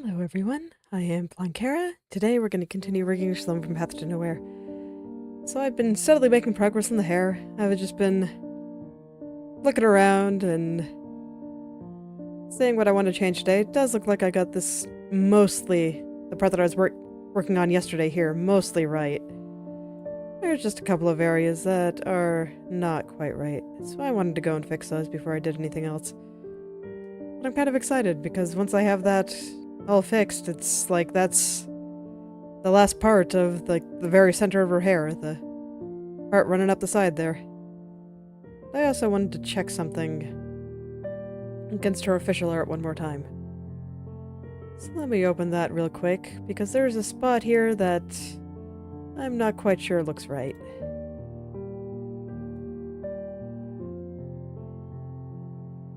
Hello everyone, I am Blankera. Today we're going to continue rigging Shalom from Path to Nowhere. So I've been steadily making progress in the hair. I've just been looking around and seeing what I want to change today. It does look like I got this mostly, the part that I was working on yesterday here, mostly right. There's just a couple of areas that are not quite right, so I wanted to go and fix those before I did anything else. But I'm kind of excited because once I have that all fixed, it's like that's the last part of the very center of her hair, the part running up the side there. I also wanted to check something against her official art one more time. So let me open that real quick, because there's a spot here that I'm not quite sure looks right.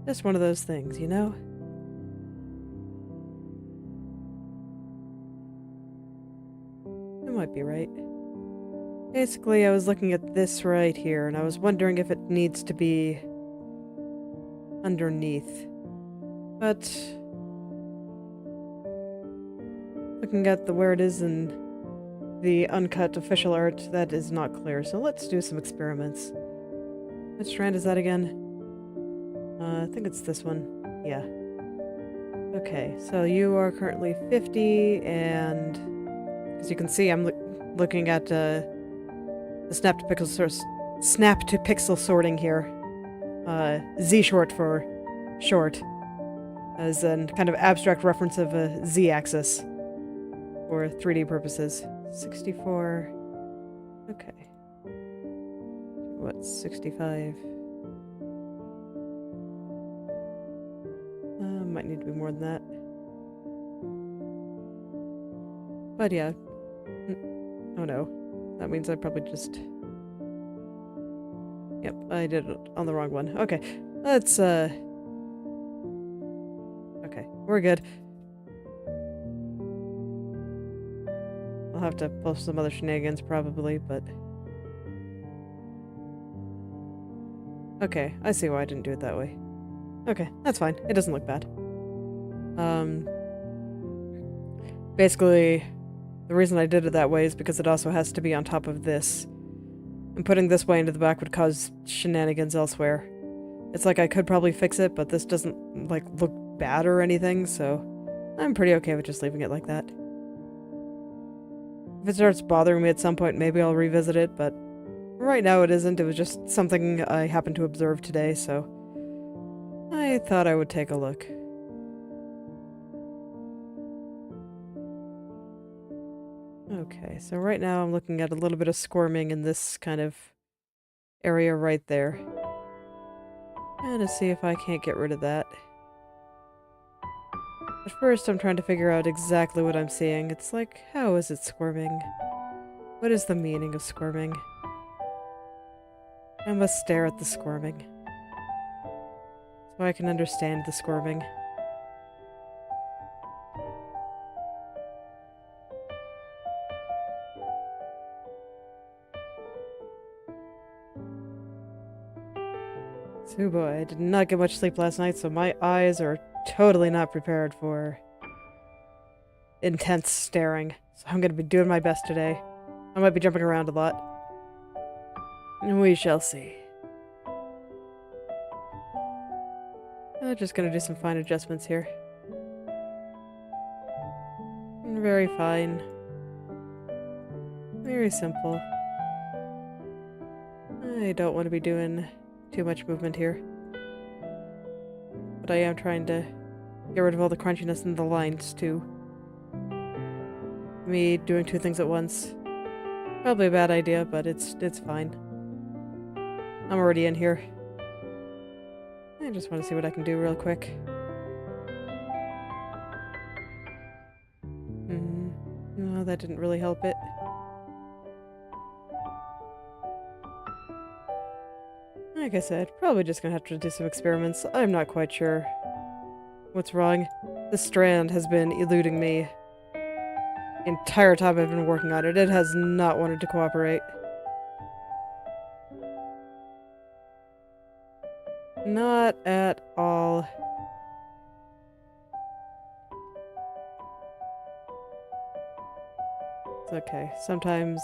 Just one of those things, you know? It might be right. Basically, I was looking at this right here, and I was wondering if it needs to be underneath. But looking at where it is in the uncut official art, that is not clear. So let's do some experiments. Which strand is that again? I think it's this one. Yeah. Okay, so you are currently 50, and as you can see, I'm looking at the snap to pixel sorting here. Z short for short, as a kind of abstract reference of a z-axis for 3D purposes. 64. Okay. What, 65? Might need to be more than that. But yeah. Oh no. That means I probably just... Yep, I did it on the wrong one. Okay. Let's, Okay, we're good. I'll have to post some other shenanigans probably, but... Okay, I see why I didn't do it that way. Okay, that's fine. It doesn't look bad. Basically, the reason I did it that way is because it also has to be on top of this. And putting this way into the back would cause shenanigans elsewhere. It's like I could probably fix it, but this doesn't, like, look bad or anything, so I'm pretty okay with just leaving it like that. If it starts bothering me at some point, maybe I'll revisit it, but right now it isn't. It was just something I happened to observe today, so I thought I would take a look. Okay, so right now I'm looking at a little bit of squirming in this kind of area right there. And to see if I can't get rid of that. At first I'm trying to figure out exactly what I'm seeing. It's like, how is it squirming? What is the meaning of squirming? I must stare at the squirming, so I can understand the squirming. So boy, I did not get much sleep last night, so my eyes are totally not prepared for intense staring. So I'm gonna be doing my best today. I might be jumping around a lot. And we shall see. I'm just gonna do some fine adjustments here. Very fine. Very simple. I don't want to be doing too much movement here. But I am trying to get rid of all the crunchiness in the lines, too. Me doing two things at once. Probably a bad idea, but it's fine. I'm already in here. I just want to see what I can do real quick. No, that didn't really help it. Like I said, probably just gonna have to do some experiments. I'm not quite sure what's wrong. This strand has been eluding me the entire time I've been working on it. It has not wanted to cooperate. Not at all. It's okay. Sometimes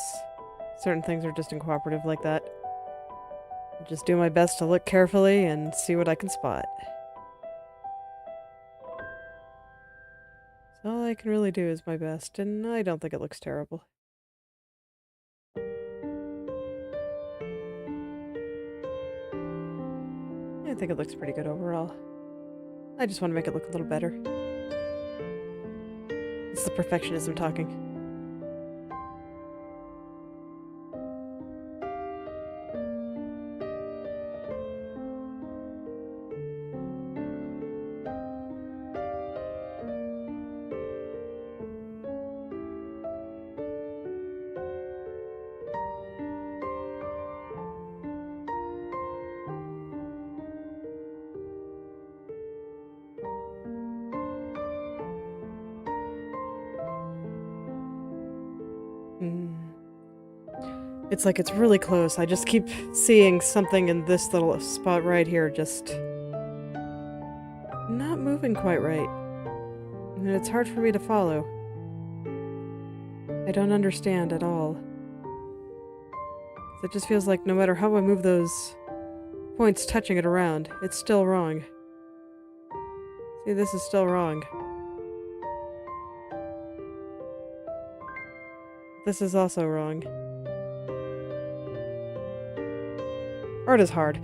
certain things are just uncooperative like that. I'll just do my best to look carefully and see what I can spot. So all I can really do is my best, and I don't think it looks terrible. I think it looks pretty good overall. I just want to make it look a little better. It's the perfectionism talking. It's like it's really close. I just keep seeing something in this little spot right here just not moving quite right. And it's hard for me to follow. I don't understand at all. It just feels like no matter how I move those points touching it around, it's still wrong. See, this is still wrong. This is also wrong. Art is hard.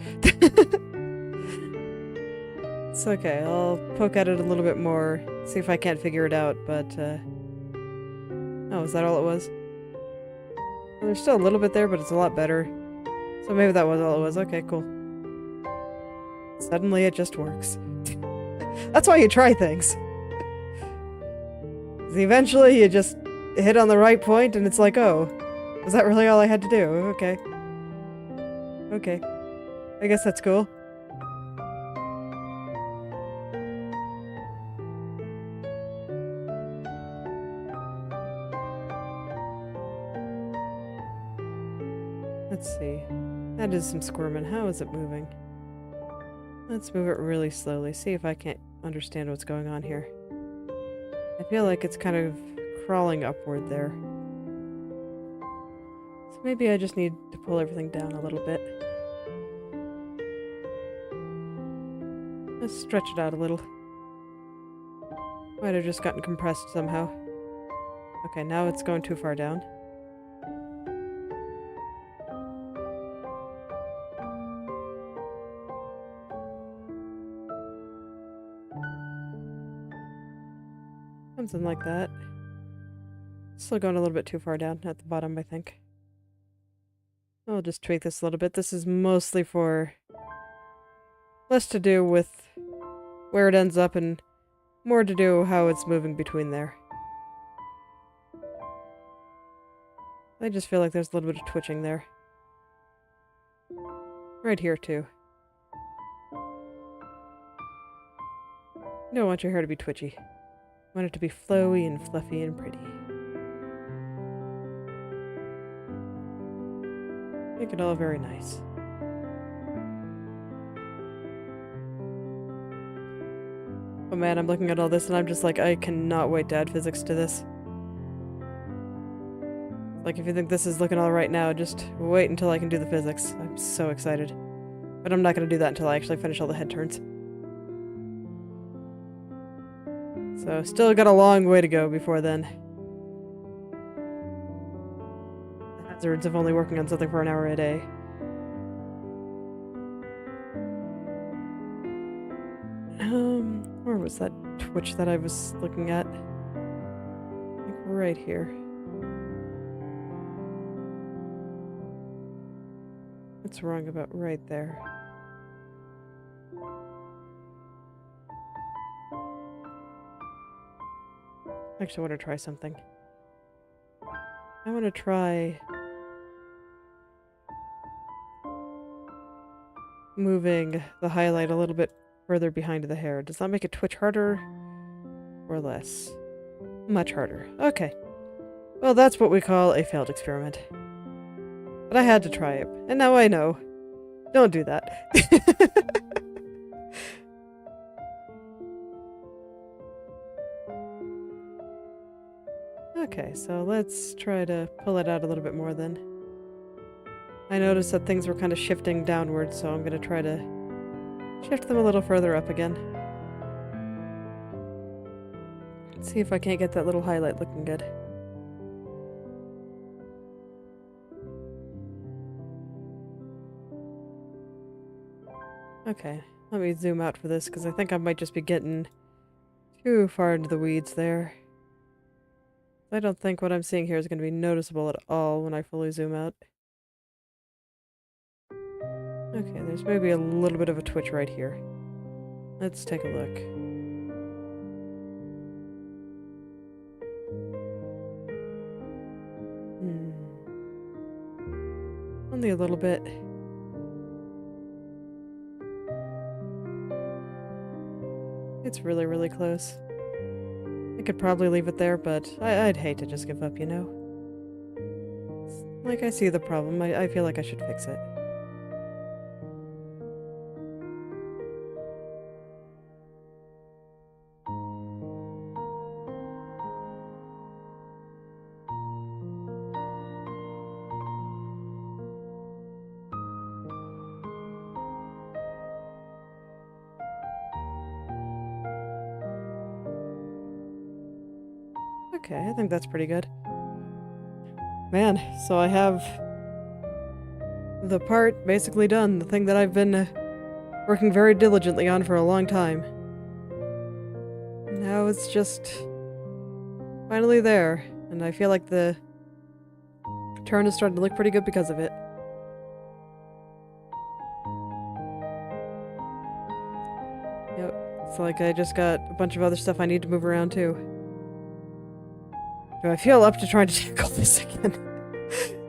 It's okay, I'll poke at it a little bit more, see if I can't figure it out, but, oh, is that all it was? Well, there's still a little bit there, but it's a lot better. So maybe that was all it was. Okay, cool. Suddenly it just works. That's why you try things. Eventually you just hit on the right point and it's like, oh, was that really all I had to do? Okay. Okay. I guess that's cool. Let's see. That is some squirming. How is it moving? Let's move it really slowly. See if I can't understand what's going on here. I feel like it's kind of crawling upward there. So maybe I just need to pull everything down a little bit. Let's stretch it out a little. Might have just gotten compressed somehow. Okay, now it's going too far down. Something like that. Still going a little bit too far down at the bottom, I think. I'll just tweak this a little bit. This is mostly for less to do with where it ends up and more to do how it's moving between there. I just feel like there's a little bit of twitching there. Right here, too. You don't want your hair to be twitchy. You want it to be flowy and fluffy and pretty. Make it all very nice. Oh man, I'm looking at all this and I'm just like, I cannot wait to add physics to this. Like, if you think this is looking all right now, just wait until I can do the physics. I'm so excited. But I'm not going to do that until I actually finish all the head turns. So, still got a long way to go before then. The hazards of only working on something for an hour a day. Where was that twitch that I was looking at? Like right here. What's wrong about right there? Actually, I want to try something. I want to try moving the highlight a little bit further behind the hair. Does that make it twitch harder or less? Much harder. Okay. Well, that's what we call a failed experiment. But I had to try it, and now I know. Don't do that. Okay, so let's try to pull it out a little bit more then. I noticed that things were kind of shifting downward, so I'm going to try to shift them a little further up again. Let's see if I can't get that little highlight looking good. Okay, let me zoom out for this, because I think I might just be getting too far into the weeds there. I don't think what I'm seeing here is going to be noticeable at all when I fully zoom out. Okay, there's maybe a little bit of a twitch right here. Let's take a look. Only a little bit. It's really, really close. I could probably leave it there, but I'd hate to just give up, you know? Like, I see the problem. I feel like I should fix it. Okay, I think that's pretty good. Man, so I have the part basically done, the thing that I've been working very diligently on for a long time. Now it's just finally there, and I feel like the turn is starting to look pretty good because of it. Yep, it's like I just got a bunch of other stuff I need to move around too. Do I feel up to trying to tackle this again?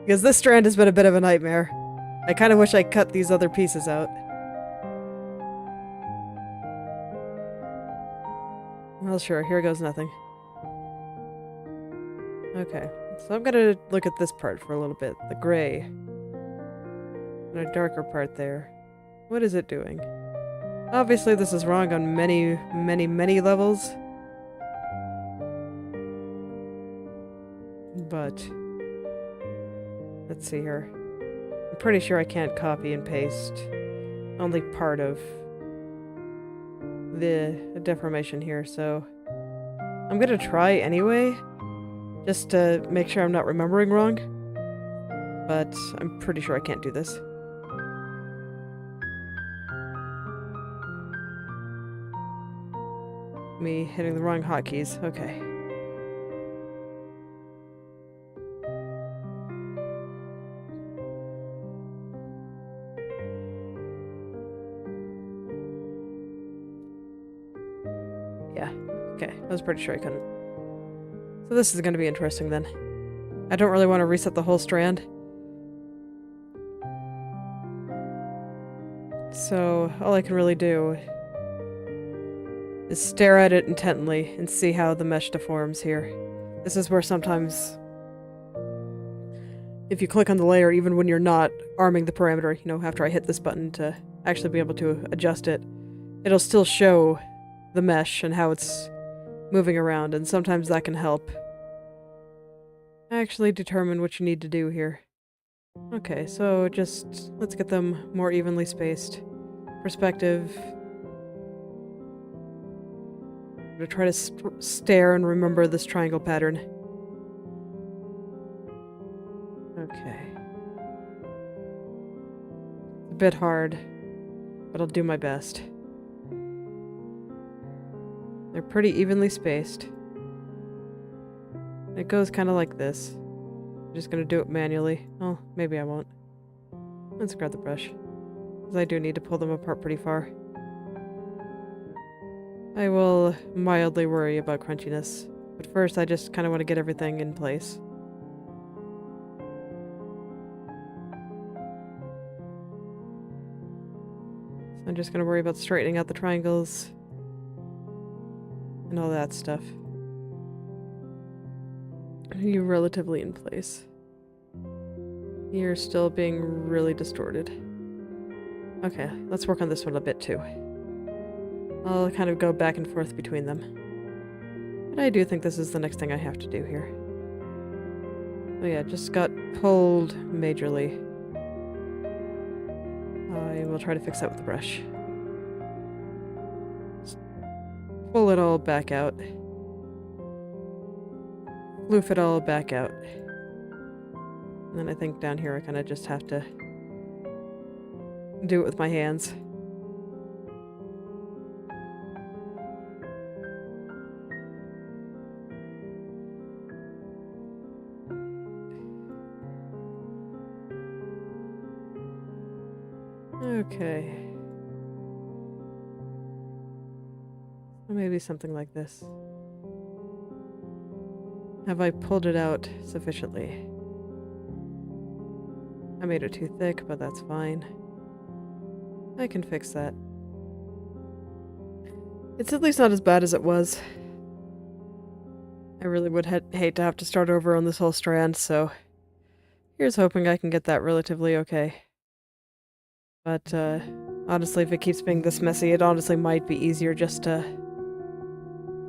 Because this strand has been a bit of a nightmare. I kind of wish I cut these other pieces out. Well, sure, here goes nothing. Okay, so I'm gonna look at this part for a little bit. The gray. And a darker part there. What is it doing? Obviously this is wrong on many, many, many levels. But let's see here. I'm pretty sure I can't copy and paste only part of the deformation here, so I'm gonna try anyway, just to make sure I'm not remembering wrong. But I'm pretty sure I can't do this. Me hitting the wrong hotkeys. Okay. Yeah, okay. I was pretty sure I couldn't. So this is going to be interesting then. I don't really want to reset the whole strand. So all I can really do is stare at it intently and see how the mesh deforms here. This is where sometimes, if you click on the layer, even when you're not arming the parameter, you know, after I hit this button to actually be able to adjust it, it'll still show the mesh and how it's moving around, and sometimes that can help actually determine what you need to do here. Okay, so just let's get them more evenly spaced. Perspective. I'm gonna try to stare and remember this triangle pattern. Okay. It's a bit hard, but I'll do my best. They're pretty evenly spaced. It goes kind of like this. I'm just gonna do it manually. Oh, maybe I won't. Let's grab the brush, because I do need to pull them apart pretty far. I will mildly worry about crunchiness, but first I just kind of want to get everything in place. So I'm just going to worry about straightening out the triangles and all that stuff. You're relatively in place. You're still being really distorted. Okay, let's work on this one a bit too. I'll kind of go back and forth between them. But I do think this is the next thing I have to do here. Oh yeah, just got pulled majorly. I will try to fix that with the brush. Just pull it all back out. Loof it all back out. And then I think down here I kind of just have to do it with my hands. Okay. Maybe something like this. Have I pulled it out sufficiently? I made it too thick, but that's fine. I can fix that. It's at least not as bad as it was. I really would hate to have to start over on this whole strand, so here's hoping I can get that relatively okay. But, honestly, if it keeps being this messy, it honestly might be easier just to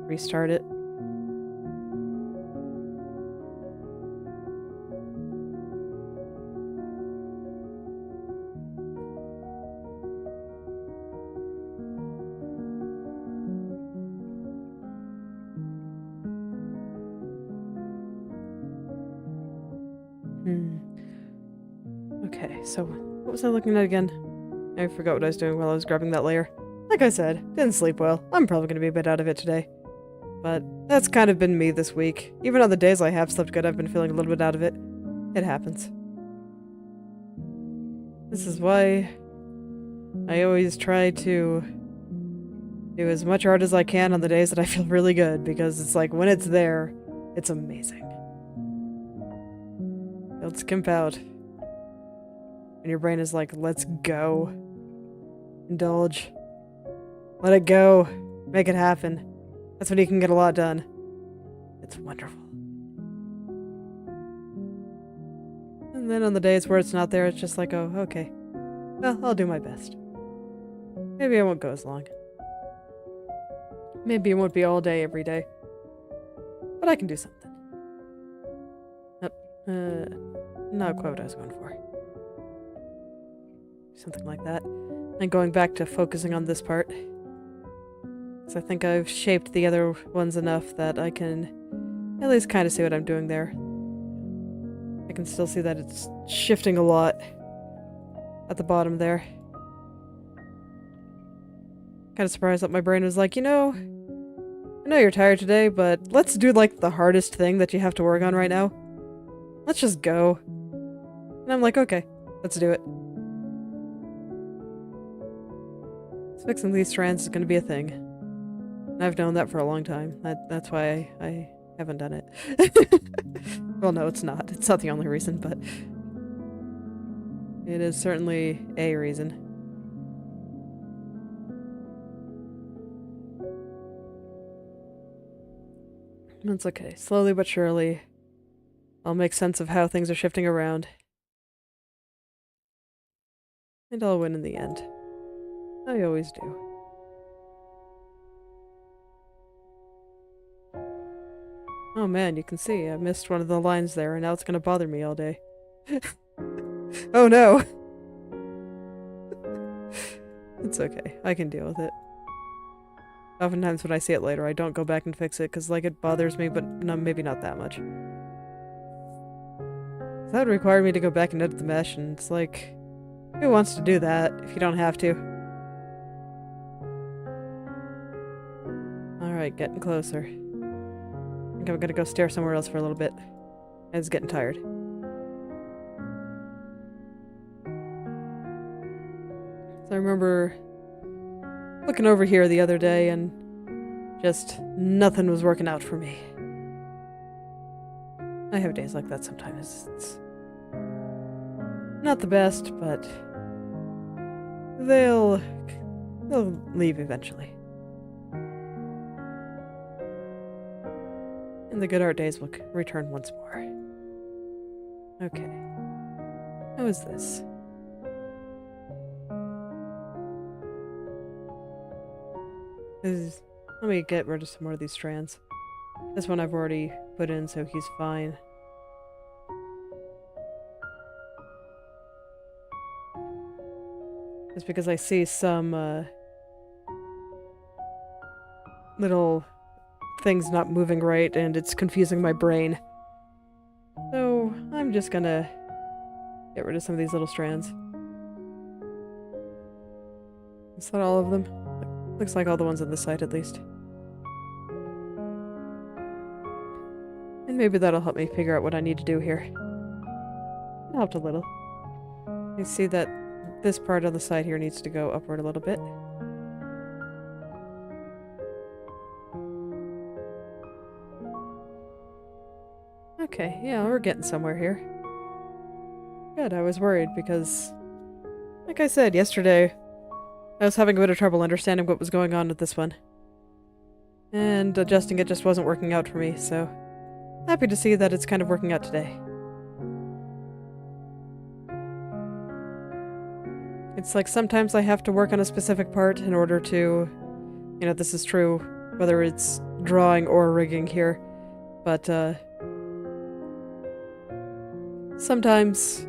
restart it. Okay, so what was I looking at again? I forgot what I was doing while I was grabbing that layer. Like I said, didn't sleep well. I'm probably going to be a bit out of it today. But that's kind of been me this week. Even on the days I have slept good, I've been feeling a little bit out of it. It happens. This is why I always try to do as much art as I can on the days that I feel really good, because it's like when it's there, it's amazing. It'll skimp out. And your brain is like, let's go. Indulge. Let it go. Make it happen. That's when you can get a lot done. It's wonderful. And then on the days where it's not there, it's just like, oh, okay. Well, I'll do my best. Maybe I won't go as long. Maybe it won't be all day every day. But I can do something. Not quite what I was going for. Something like that. And going back to focusing on this part. Because I think I've shaped the other ones enough that I can at least kind of see what I'm doing there. I can still see that it's shifting a lot at the bottom there. Kind of surprised that my brain was like, you know, I know you're tired today, but let's do like the hardest thing that you have to work on right now. Let's just go. And I'm like, okay, let's do it. Fixing these strands is going to be a thing. And I've known that for a long time. That's why I haven't done it. Well, no, it's not. It's not the only reason, but it is certainly a reason. That's okay. Slowly but surely, I'll make sense of how things are shifting around. And I'll win in the end. I always do. Oh man, you can see I missed one of the lines there, and now it's gonna bother me all day. Oh no! It's okay. I can deal with it. Oftentimes when I see it later, I don't go back and fix it, because like it bothers me, but no, maybe not that much. That would require me to go back and edit the mesh, and it's like, who wants to do that if you don't have to? Alright, getting closer. I think I'm gonna go stare somewhere else for a little bit. I was getting tired. So I remember looking over here the other day and just nothing was working out for me. I have days like that sometimes. It's not the best, but they'll leave eventually. And the good art days will return once more. Okay. How is this? Let me get rid of some more of these strands. This one I've already put in, so he's fine. Just because I see some, little things not moving right, and it's confusing my brain. So, I'm just gonna get rid of some of these little strands. Is that all of them? Looks like all the ones on this side, at least. And maybe that'll help me figure out what I need to do here. It helped a little. You see that this part on the side here needs to go upward a little bit. Okay, yeah, we're getting somewhere here. Good, I was worried because, like I said yesterday, I was having a bit of trouble understanding what was going on with this one. And adjusting it just wasn't working out for me, so happy to see that it's kind of working out today. It's like sometimes I have to work on a specific part in order to, you know, this is true whether it's drawing or rigging here, but sometimes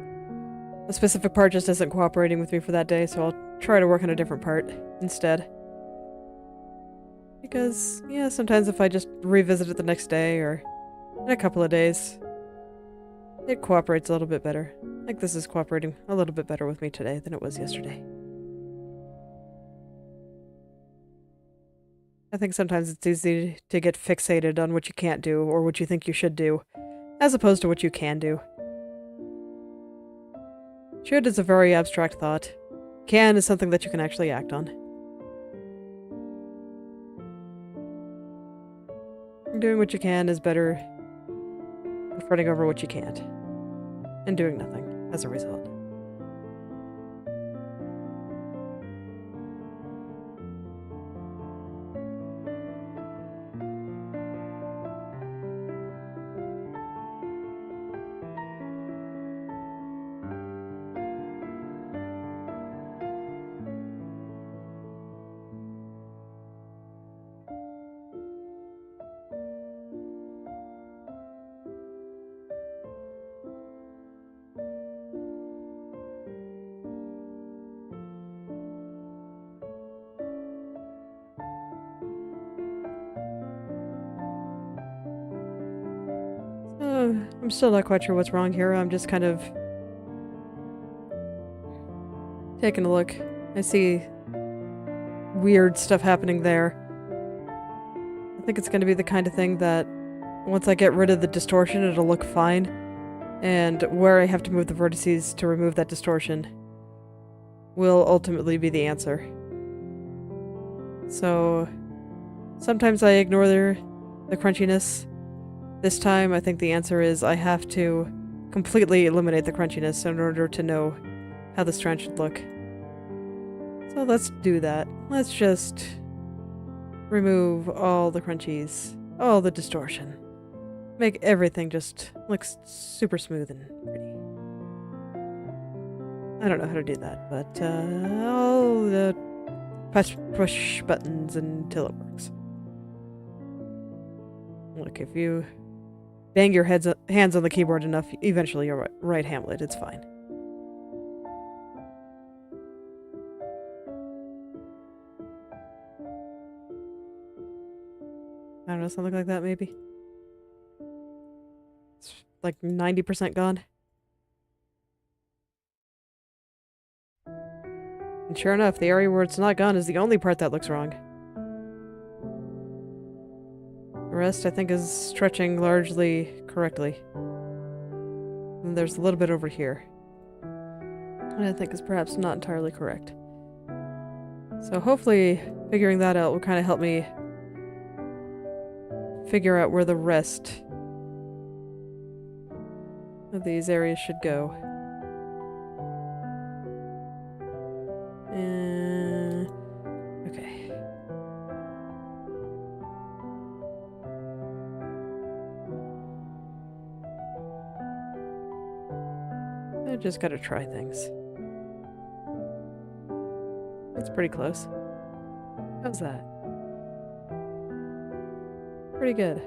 a specific part just isn't cooperating with me for that day, so I'll try to work on a different part instead. Because, yeah, sometimes if I just revisit it the next day or in a couple of days, it cooperates a little bit better. Like this is cooperating a little bit better with me today than it was yesterday. I think sometimes it's easy to get fixated on what you can't do or what you think you should do, as opposed to what you can do. Should is a very abstract thought. Can is something that you can actually act on. Doing what you can is better than fretting over what you can't. And doing nothing as a result. I'm still not quite sure what's wrong here. I'm just kind of taking a look. I see weird stuff happening there. I think it's going to be the kind of thing that once I get rid of the distortion, it'll look fine. And where I have to move the vertices to remove that distortion will ultimately be the answer. So sometimes I ignore the crunchiness. This time, I think the answer is I have to completely eliminate the crunchiness in order to know how the strand should look. So let's do that. Let's just remove all the crunchies, all the distortion. Make everything just look super smooth and pretty. I don't know how to do that, but I'll push buttons until it works. Look, if you bang your hands on the keyboard enough, eventually you'll write Hamlet. It's fine. I don't know, something like that maybe. It's like 90% gone. And sure enough, the area where it's not gone is the only part that looks wrong. The rest, I think, is stretching largely correctly. And there's a little bit over here. And I think is perhaps not entirely correct. So hopefully figuring that out will kind of help me figure out where the rest of these areas should go. Okay. I just gotta try things. That's pretty close. How's that? Pretty good.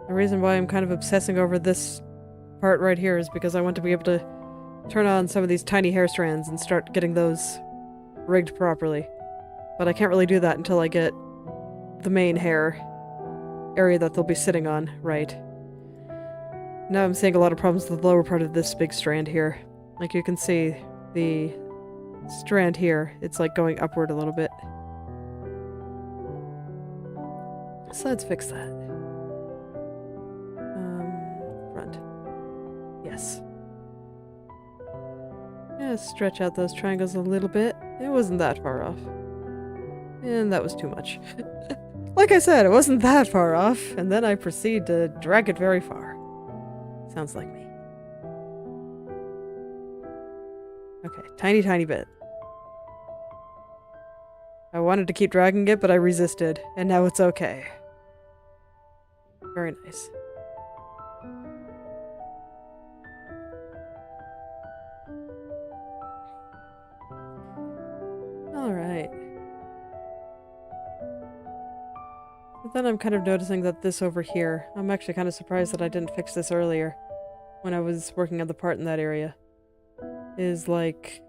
The reason why I'm kind of obsessing over this part right here is because I want to be able to turn on some of these tiny hair strands and start getting those rigged properly. But I can't really do that until I get the main hair area that they'll be sitting on right. Now I'm seeing a lot of problems with the lower part of this big strand here. Like you can see, the strand here, it's like going upward a little bit. So let's fix that. Front. Yes. Yeah, stretch out those triangles a little bit. It wasn't that far off. And that was too much. Like I said, it wasn't that far off, and then I proceed to drag it very far. Sounds like me. Okay, tiny, tiny bit. I wanted to keep dragging it, but I resisted, and now it's okay. Very nice. Alright. But then I'm kind of noticing that this over here, I'm actually kind of surprised that I didn't fix this earlier when I was working on the part in that area, is like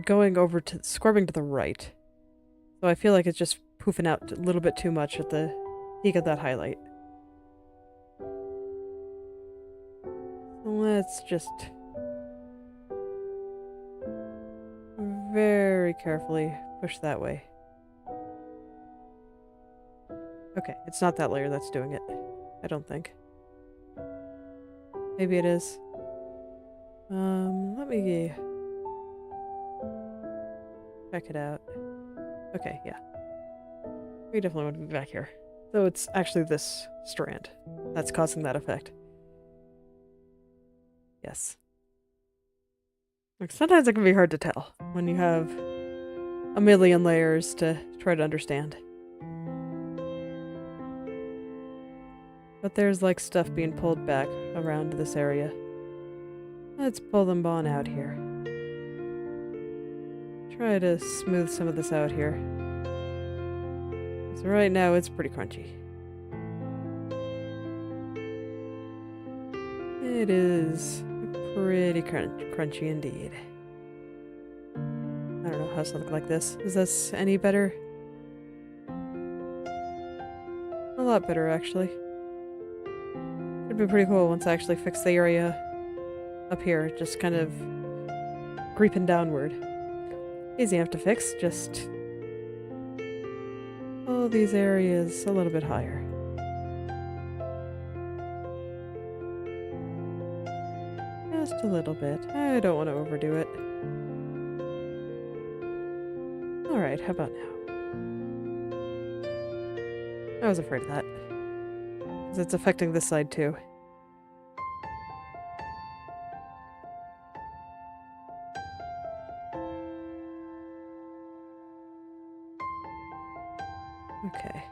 going over to scrubbing to the right. So I feel like it's just poofing out a little bit too much at the peak of that highlight. So let's just very carefully push that way. Okay, it's not that layer that's doing it. I don't think. Maybe it is. Let me check it out. Okay, yeah. We definitely want to be back here. So it's actually this strand that's causing that effect. Yes. Like, sometimes it can be hard to tell when you have a million layers to try to understand. But there's like stuff being pulled back around this area. Let's pull them on out here. Try to smooth some of this out here. So right now it's pretty crunchy. It is pretty crunchy indeed. I don't know how to look like this. Is this any better? A lot better, actually. It'd be pretty cool once I actually fix the area up here, just kind of creeping downward. Easy enough to fix, just all these areas a little bit higher. Just a little bit. I don't want to overdo it. Alright, how about now? I was afraid of that. Because it's affecting this side too. Okay.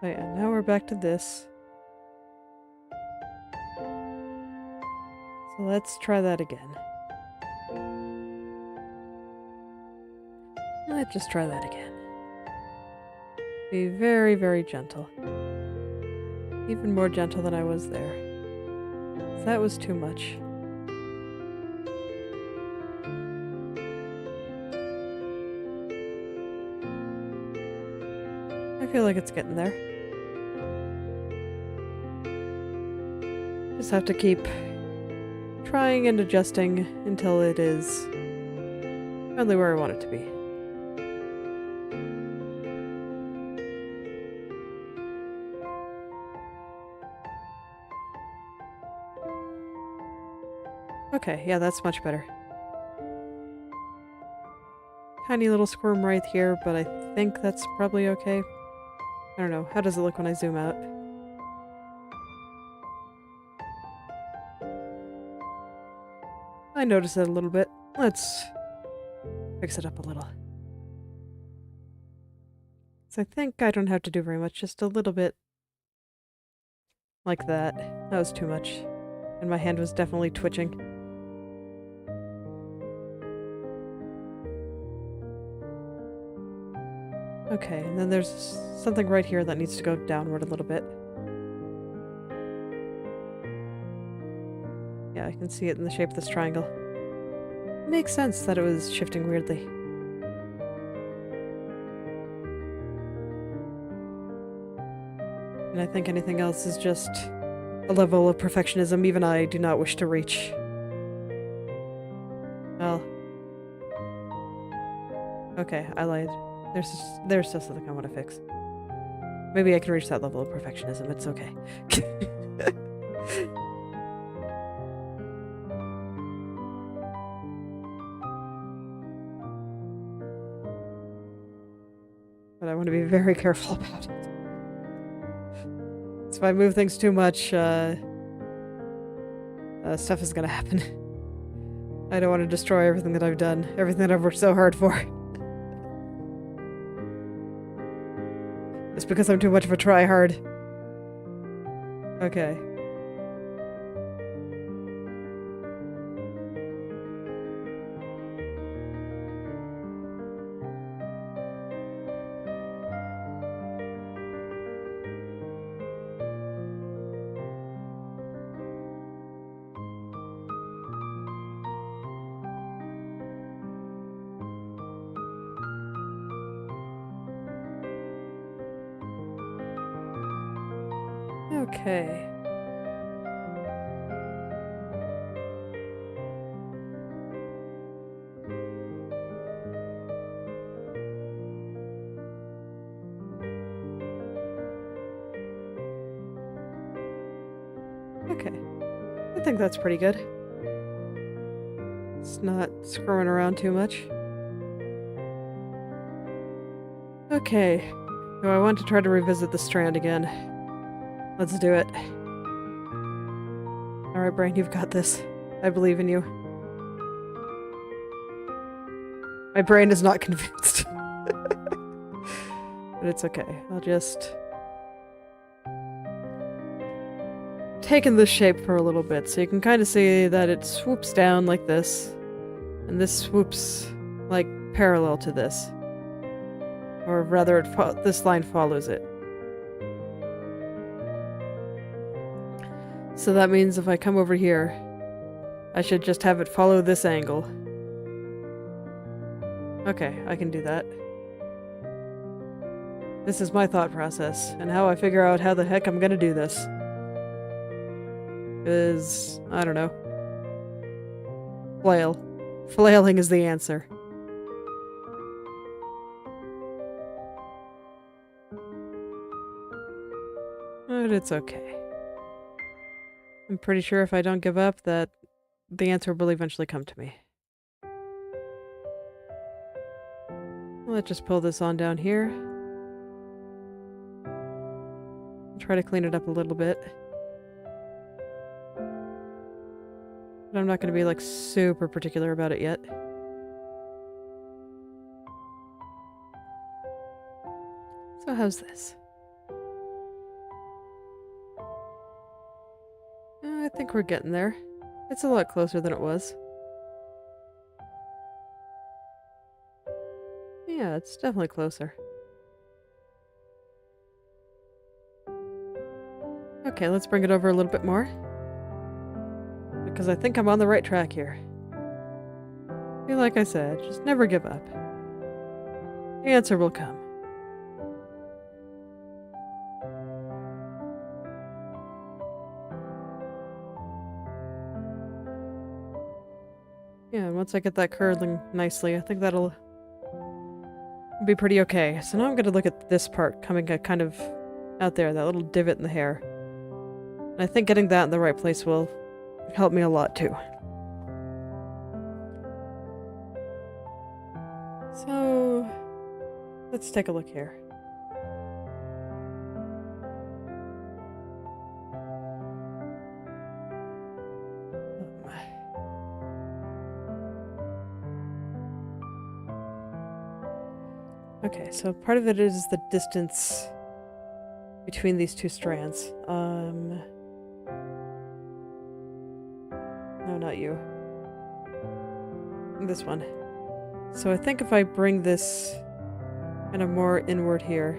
Oh yeah, now we're back to this. So let's try that again. Let's just try that again. Be very, very gentle. Even more gentle than I was there. That was too much. I feel like it's getting there. Just have to keep trying and adjusting until it is only where I want it to be. Okay, yeah, that's much better. Tiny little squirm right here, but I think that's probably okay. I don't know, how does it look when I zoom out? I notice it a little bit. Let's fix it up a little. So I think I don't have to do very much, just a little bit like that. That was too much. And my hand was definitely twitching. Okay, and then there's something right here that needs to go downward a little bit. I can see it in the shape of this triangle. It makes sense that it was shifting weirdly. And I think anything else is just a level of perfectionism even I do not wish to reach. Well. Okay, I lied. There's still something I want to fix. Maybe I can reach that level of perfectionism. It's okay. But I want to be very careful about it. So if I move things too much, stuff is gonna happen. I don't want to destroy everything that I've done, everything that I've worked so hard for. It's because I'm too much of a try-hard. Okay. Okay. Okay. I think that's pretty good. It's not screwing around too much. Okay. So I want to try to revisit the strand again. Let's do it. Alright, brain, you've got this. I believe in you. My brain is not convinced. But it's okay. I'll just... take in this shape for a little bit, so you can kind of see that it swoops down like this. And this swoops, like, parallel to this. Or rather, this line follows it. So that means if I come over here, I should just have it follow this angle. Okay, I can do that. This is my thought process, and how I figure out how the heck I'm gonna do this. Is, I don't know. Flail. Flailing is the answer. But it's okay. I'm pretty sure if I don't give up that the answer will eventually come to me. Let's just pull this on down here. Try to clean it up a little bit. But I'm not going to be like super particular about it yet. So how's this? I think we're getting there. It's a lot closer than it was. Yeah, it's definitely closer. Okay, let's bring it over a little bit more. Because I think I'm on the right track here. And like I said, just never give up. The answer will come. Yeah, and once I get that curling nicely, I think that'll be pretty okay. So now I'm going to look at this part coming kind of out there, that little divot in the hair. And I think getting that in the right place will help me a lot too. So, let's take a look here. Okay, so part of it is the distance between these two strands. No, not you. This one. So I think if I bring this kind of more inward here,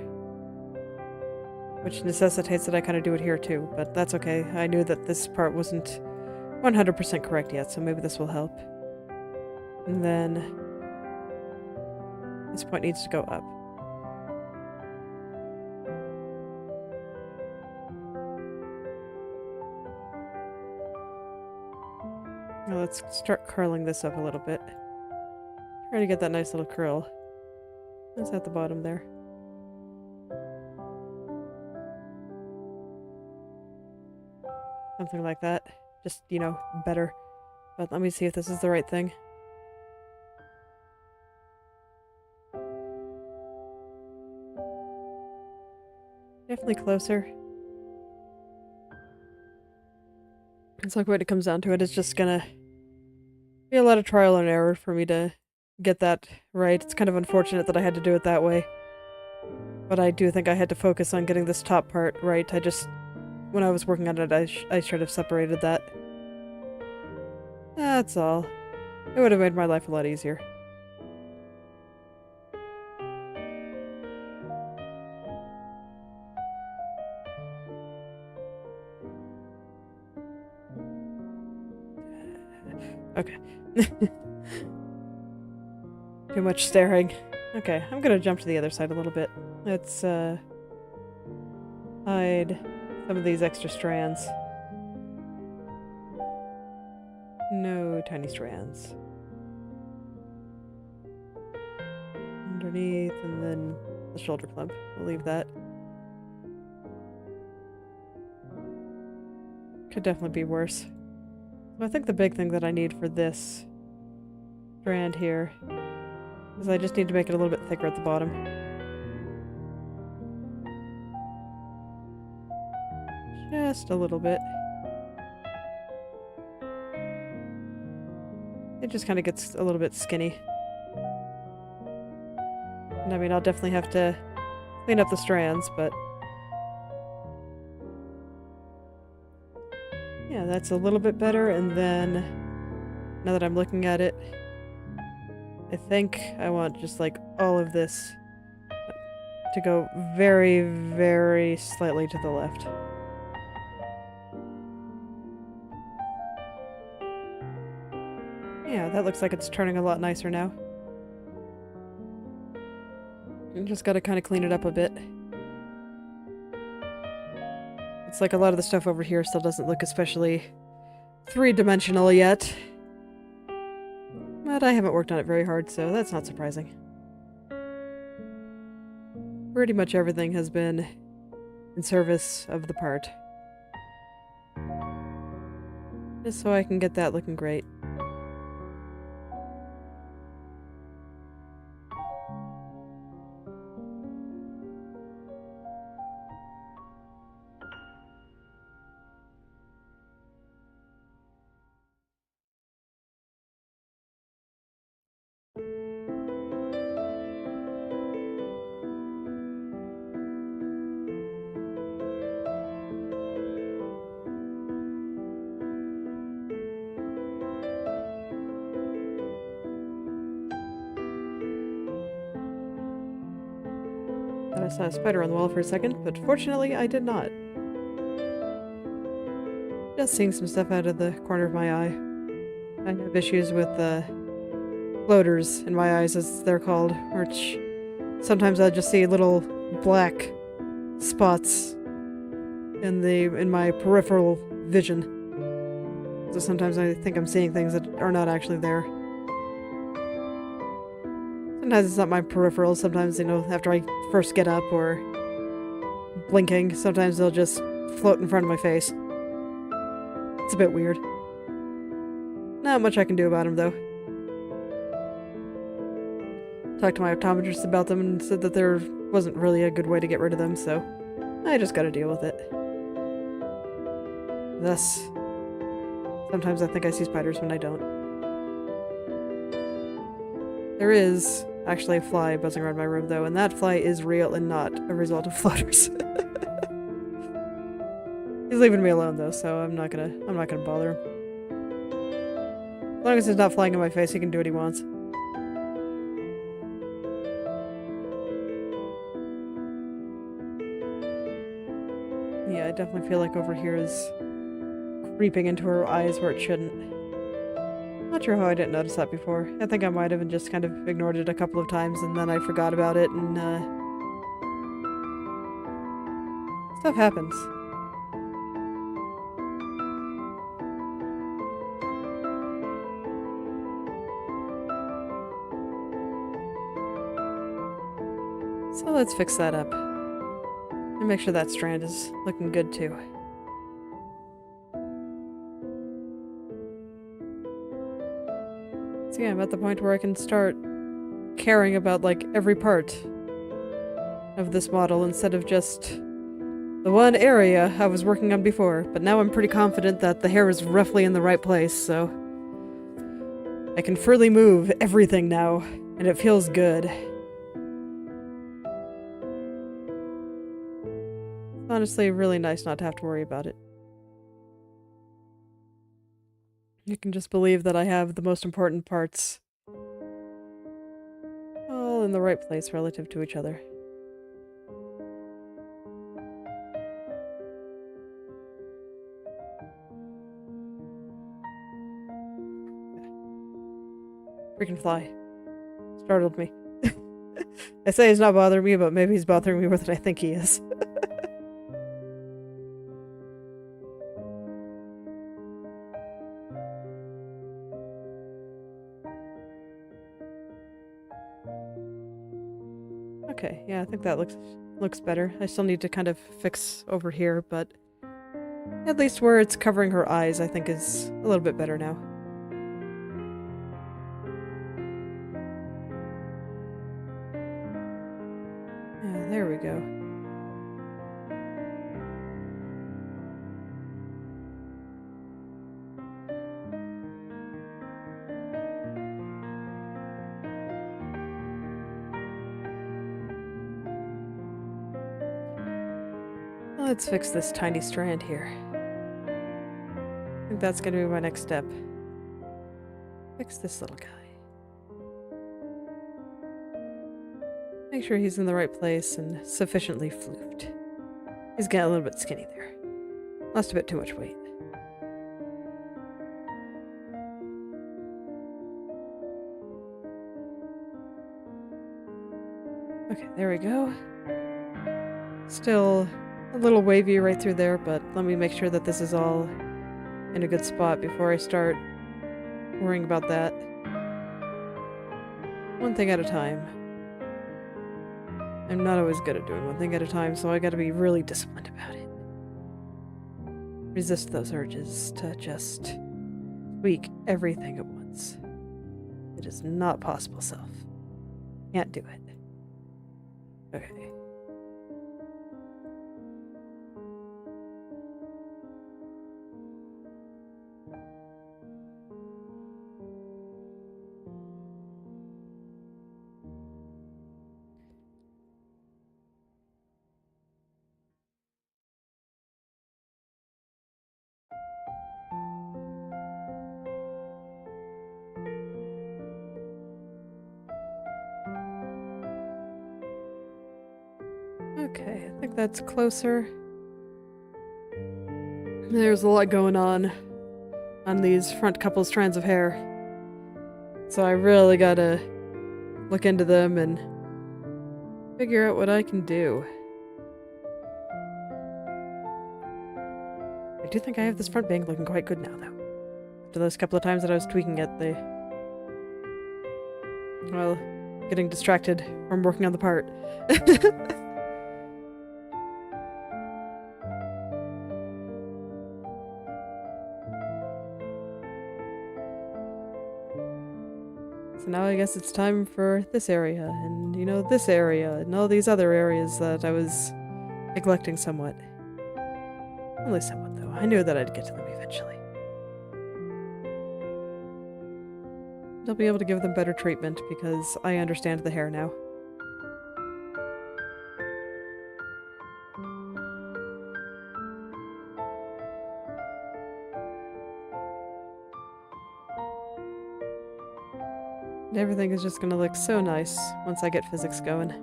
which necessitates that I kind of do it here too, but that's okay. I knew that this part wasn't 100% correct yet, so maybe this will help. And then this point needs to go up. Now let's start curling this up a little bit. Try to get that nice little curl. That's at the bottom there. Something like that. Just, you know, better. But let me see if this is the right thing. Definitely closer. It's like when it comes down to it, it's just gonna be a lot of trial and error for me to get that right. It's kind of unfortunate that I had to do it that way. But I do think I had to focus on getting this top part right. When I was working on it, I should have separated that. That's all. It would have made my life a lot easier. Okay. Too much staring. Okay, I'm gonna jump to the other side a little bit. Let's, hide some of these extra strands. No tiny strands. Underneath, and then the shoulder clump. We'll leave that. Could definitely be worse. So I think the big thing that I need for this strand here is I just need to make it a little bit thicker at the bottom. Just a little bit. It just kind of gets a little bit skinny. And I mean, I'll definitely have to clean up the strands, but yeah, that's a little bit better. And then, now that I'm looking at it, I think I want just like all of this to go very, very slightly to the left. Yeah, that looks like it's turning a lot nicer now. You just gotta kind of clean it up a bit. It's like a lot of the stuff over here still doesn't look especially three-dimensional yet. But I haven't worked on it very hard, so that's not surprising. Pretty much everything has been in service of the part. Just so I can get that looking great. I saw a spider on the wall for a second, but fortunately I did not. Just seeing some stuff out of the corner of my eye. I have issues with floaters in my eyes, as they're called, which sometimes I just see little black spots in my peripheral vision. So sometimes I think I'm seeing things that are not actually there. Sometimes it's not my peripheral, sometimes, you know, after I first get up or blinking, sometimes they'll just float in front of my face. It's a bit weird. Not much I can do about them, though. Talked to my optometrist about them and said that there wasn't really a good way to get rid of them, so I just gotta deal with it. Thus, sometimes I think I see spiders when I don't. There is actually a fly buzzing around my room, though, and that fly is real and not a result of floaters. He's leaving me alone, though, so I'm not gonna bother him. As long as he's not flying in my face, he can do what he wants. Yeah, I definitely feel like over here is creeping into her eyes where it shouldn't. Not sure how I didn't notice that before. I think I might have just kind of ignored it a couple of times and then I forgot about it and, stuff happens. So let's fix that up. And make sure that strand is looking good too. So yeah, I'm at the point where I can start caring about, like, every part of this model instead of just the one area I was working on before. But now I'm pretty confident that the hair is roughly in the right place, so I can freely move everything now, and it feels good. It's honestly really nice not to have to worry about it. You can just believe that I have the most important parts all in the right place relative to each other. Freaking fly. Startled me. I say he's not bothering me, but maybe he's bothering me more than I think he is. Okay, yeah, I think that looks better. I still need to kind of fix over here, but at least where it's covering her eyes, I think is a little bit better now. Yeah, there we go. Let's fix this tiny strand here. I think that's gonna be my next step. Fix this little guy. Make sure he's in the right place and sufficiently floofed. He's getting a little bit skinny there. Lost a bit too much weight. Okay, there we go. Still a little wavy right through there, but let me make sure that this is all in a good spot before I start worrying about that. One thing at a time. I'm not always good at doing one thing at a time, so I gotta be really disciplined about it. Resist those urges to just tweak everything at once. It is not possible, self. Can't do it. Okay. Okay, I think that's closer. There's a lot going on these front couple strands of hair. So I really gotta look into them and figure out what I can do. I do think I have this front bang looking quite good now, though. After those couple of times that I was tweaking it, well, getting distracted from working on the part. So now I guess it's time for this area, and, you know, this area, and all these other areas that I was neglecting somewhat. Only somewhat, though. I knew that I'd get to them eventually. I'll be able to give them better treatment because I understand the hair now. And everything is just gonna look so nice once I get physics going.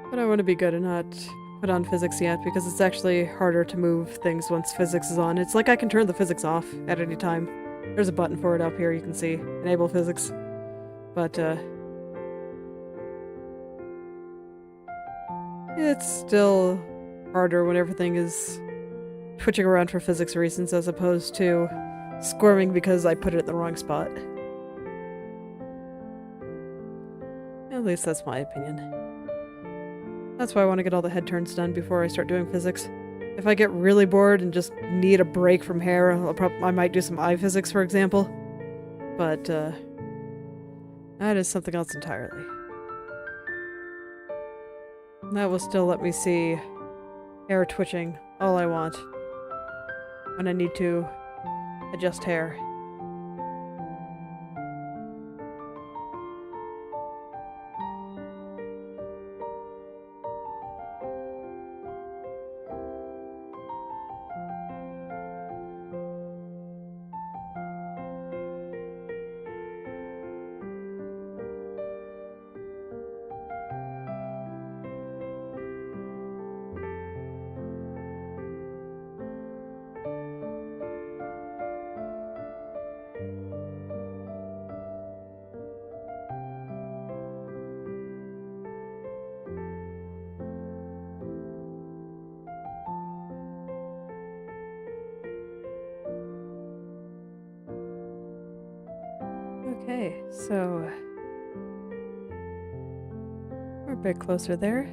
But I want to be good and not put on physics yet, because it's actually harder to move things once physics is on. It's like I can turn the physics off at any time. There's a button for it up here, you can see. Enable physics. But, it's still harder when everything is twitching around for physics reasons as opposed to squirming because I put it in the wrong spot. At least that's my opinion. That's why I want to get all the head turns done before I start doing physics. If I get really bored and just need a break from hair, I might do some eye physics, for example. But, that is something else entirely. That will still let me see hair twitching all I want when I need to adjust hair. Okay, so we're a bit closer there.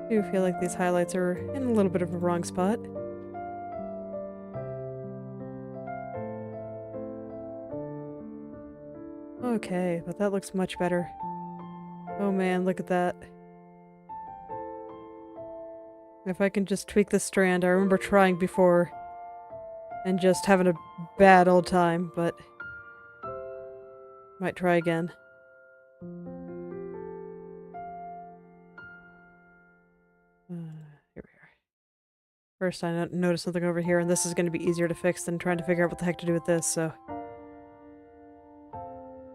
I do feel like these highlights are in a little bit of a wrong spot. Okay, but that looks much better. Oh man, look at that. If I can just tweak this strand, I remember trying before and just having a bad old time, but might try again. Here we are. First I noticed something over here, and this is going to be easier to fix than trying to figure out what the heck to do with this, so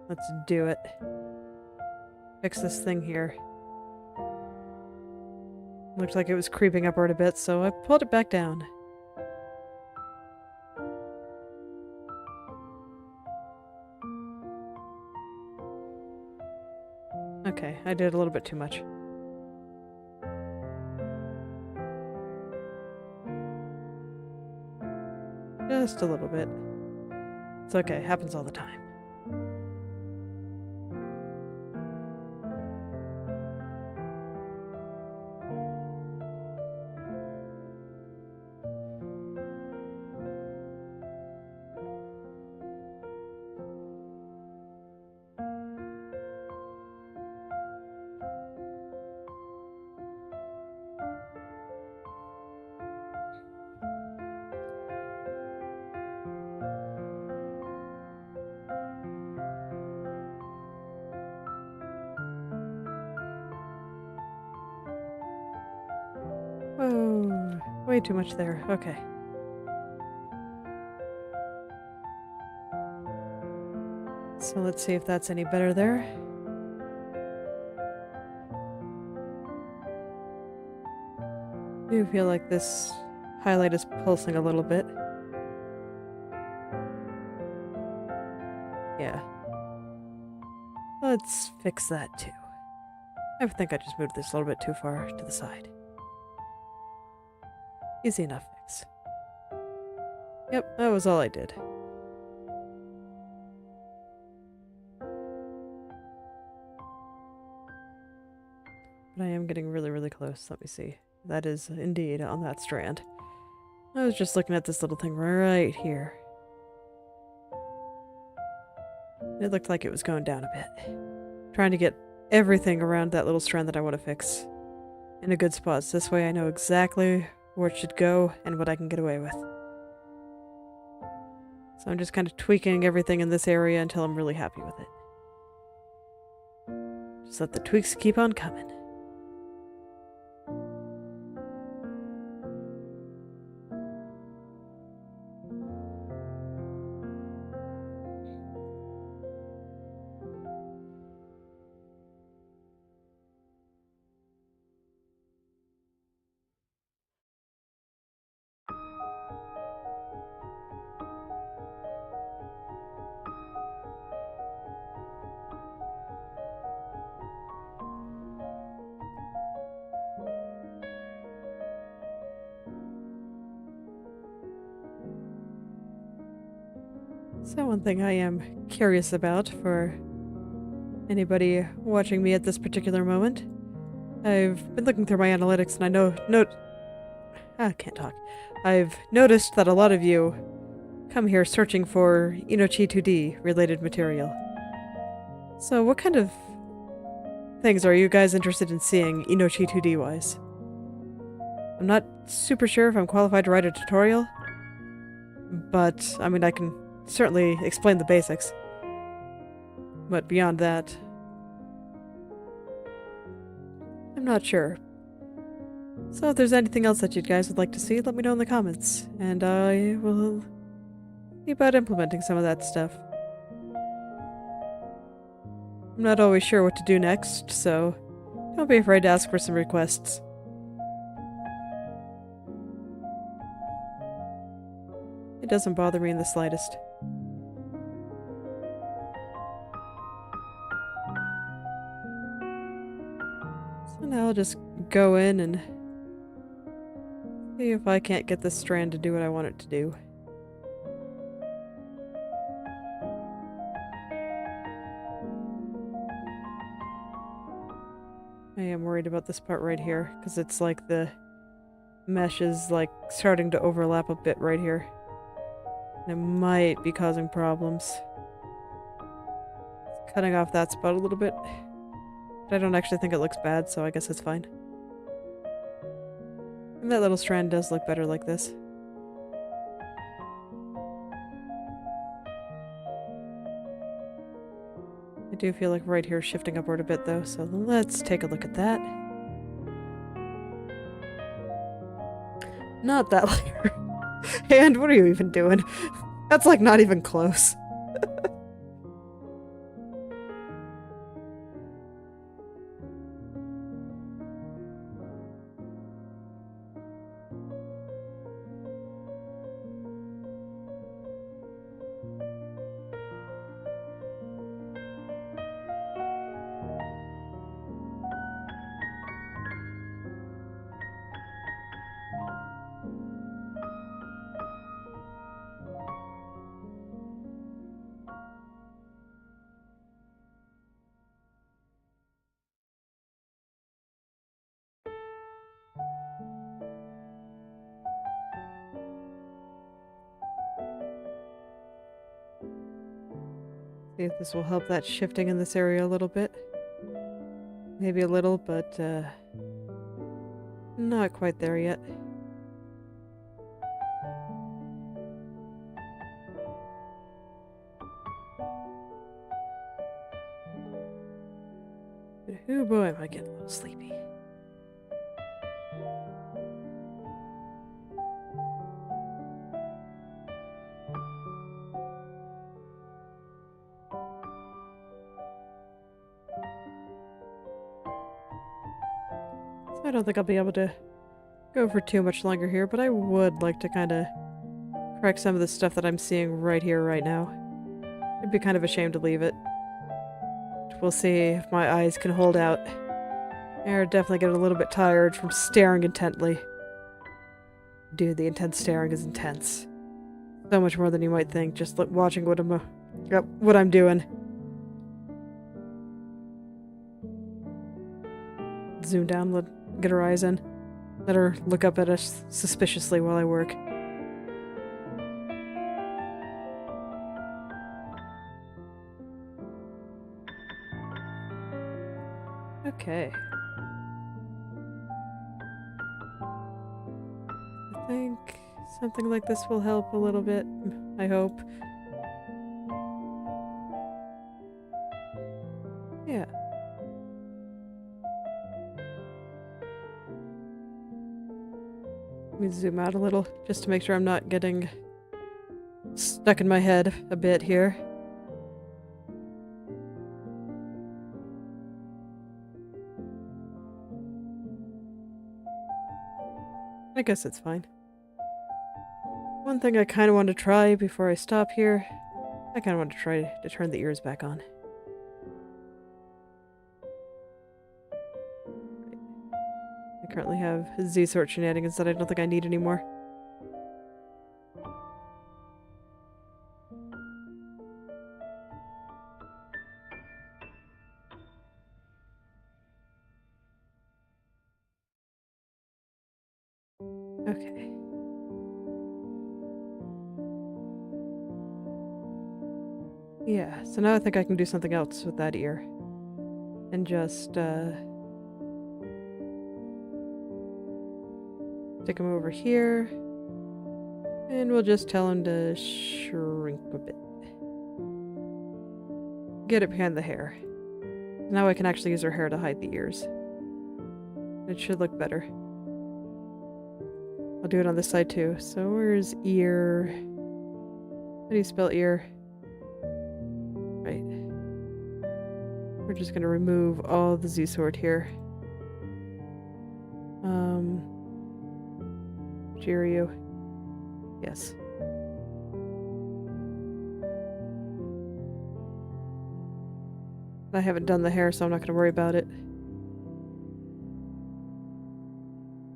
let's do it. Fix this thing here. Looks like it was creeping upward a bit, so I pulled it back down. Okay, I did a little bit too much. Just a little bit. It's okay, happens all the time. Whoa, way too much there. Okay. So let's see if that's any better there. I do feel like this highlight is pulsing a little bit. Yeah. Let's fix that too. I think I just moved this a little bit too far to the side. Easy enough fix. Yep, that was all I did. But I am getting really, really close. Let me see. That is indeed on that strand. I was just looking at this little thing right here. It looked like it was going down a bit. Trying to get everything around that little strand that I want to fix in a good spot. So this way I know exactly where it should go and what I can get away with. So I'm just kind of tweaking everything in this area until I'm really happy with it. Just let the tweaks keep on coming. So one thing I am curious about for anybody watching me at this particular moment, I've been looking through my analytics and I can't talk. I've noticed that a lot of you come here searching for Inochi2D related material. So what kind of things are you guys interested in seeing Inochi2D wise? I'm not super sure if I'm qualified to write a tutorial, but I mean I can certainly explain the basics. But beyond that, I'm not sure. So if there's anything else that you guys would like to see, let me know in the comments, and I will see about implementing some of that stuff. I'm not always sure what to do next, so don't be afraid to ask for some requests. It doesn't bother me in the slightest. So now I'll just go in and see if I can't get this strand to do what I want it to do. I am worried about this part right here, because it's like the mesh is like starting to overlap a bit right here. And it might be causing problems. It's cutting off that spot a little bit. But I don't actually think it looks bad, so I guess it's fine. And that little strand does look better like this. I do feel like right here is shifting upward a bit though, so let's take a look at that. Not that layer. And what are you even doing? That's like not even close. See if this will help that shifting in this area a little bit. Maybe a little, but not quite there yet. But oh boy, am I getting a little sleepy. I don't think I'll be able to go for too much longer here, but I would like to kind of correct some of the stuff that I'm seeing right here, right now. It'd be kind of a shame to leave it. We'll see if my eyes can hold out. They're definitely getting a little bit tired from staring intently. Dude, the intense staring is intense. So much more than you might think, just watching what I'm doing. Zoom down, get her eyes in. Let her look up at us suspiciously while I work. Okay. I think something like this will help a little bit, I hope. Yeah. Let me zoom out a little, just to make sure I'm not getting stuck in my head a bit here. I guess it's fine. One thing I kind of want to try before I stop here, I kind of want to try to turn the ears back on. I currently have Z-sort shenanigans that I don't think I need anymore. Yeah, so now I think I can do something else with that ear. And just, stick him over here. And we'll just tell him to shrink a bit. Get it behind the hair. Now I can actually use her hair to hide the ears. It should look better. I'll do it on this side too. So where's ear? How do you spell ear? Right. We're just gonna remove all the Z sword here. Jiryu. Yes. I haven't done the hair, so I'm not gonna worry about it.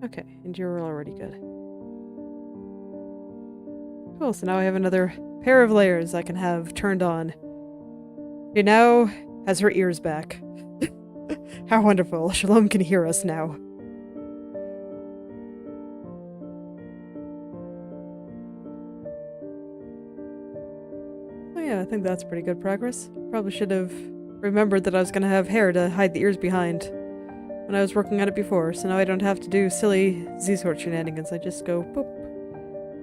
Okay, and you're already good. Cool, so now I have another pair of layers I can have turned on. She now has her ears back. How wonderful. Shalom can hear us now. Oh yeah, I think that's pretty good progress. Probably should have remembered that I was going to have hair to hide the ears behind when I was working on it before, so now I don't have to do silly Z-sword shenanigans. I just go boop,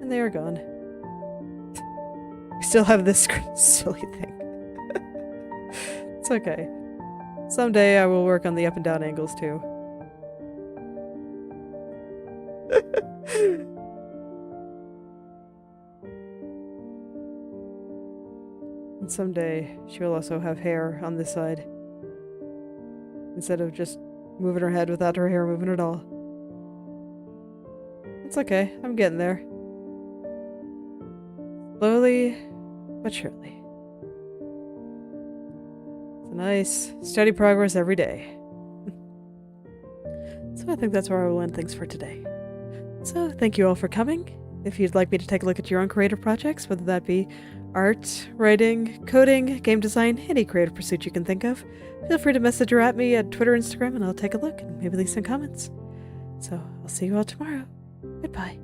and they are gone. I still have this silly thing. It's okay. Someday I will work on the up and down angles too. And someday she will also have hair on this side, instead of just moving her head without her hair moving at all. It's okay, I'm getting there. Slowly, but surely. It's a nice, steady progress every day. So I think that's where I will end things for today. So thank you all for coming. If you'd like me to take a look at your own creative projects, whether that be art, writing, coding, game design, any creative pursuit you can think of, feel free to message or at me at Twitter, Instagram, and I'll take a look and maybe leave some comments. So I'll see you all tomorrow. Goodbye.